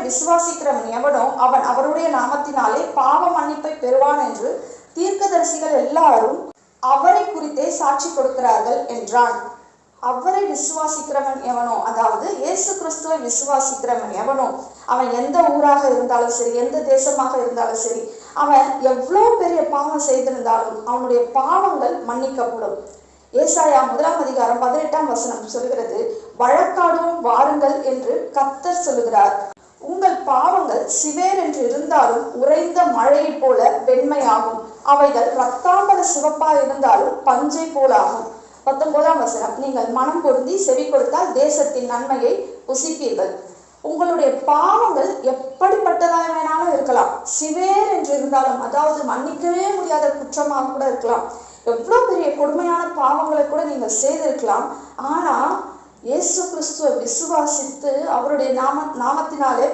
விசுவாசிக்கிறவன் எவனோ அவன் அவருடைய நாமத்தினாலே பாவ மன்னிப்பை பெறுவான் என்று தீர்க்கதரிசிகள் எல்லாரும் அவரை குறித்தே சாட்சி கொடுக்கிறார்கள் என்றான். அவரை விசுவாசிக்கிறவன் எவனோ, அதாவது இயேசு கிறிஸ்துவை விசுவாசிக்கிறவன் எவனோ, அவன் எந்த ஊராக இருந்தாலும் சரி, எந்த தேசமாக இருந்தாலும் சரி, அவன் எவ்வளோ பெரிய பாவம் செய்திருந்தாலும் அவனுடைய பாவங்கள் மன்னிக்கப்படும். ஏசாயா 1:18 சொல்கிறது, வழக்காடுவோம் வாருங்கள் என்று கர்த்தர் சொல்லுகிறார். உங்கள் பாவங்கள் சிவேர் என்று இருந்தாலும் உறைந்த மழையை போல வெண்மையாகும், அவைகள் இரத்தாம்பர சிவப்பா இருந்தாலும் பஞ்சை போலாகும். 19 நீங்கள் மனம் பொருந்தி செவி கொடுத்தால் தேசத்தின் நன்மையை புசிப்பீர்கள். உங்களுடைய பாவங்கள் எப்படிப்பட்டதாக வேணாலும் இருக்கலாம், சிவேர் என்று இருந்தாலும், அதாவது மன்னிக்கவே முடியாத குற்றமாக கூட இருக்கலாம், எவ்வளோ பெரிய கொடுமையான பாவங்களை கூட நீங்கள் செய்திருக்கலாம். ஆனா இயேசு கிறிஸ்துவை விசுவாசித்து அவருடைய நாமத்தினாலே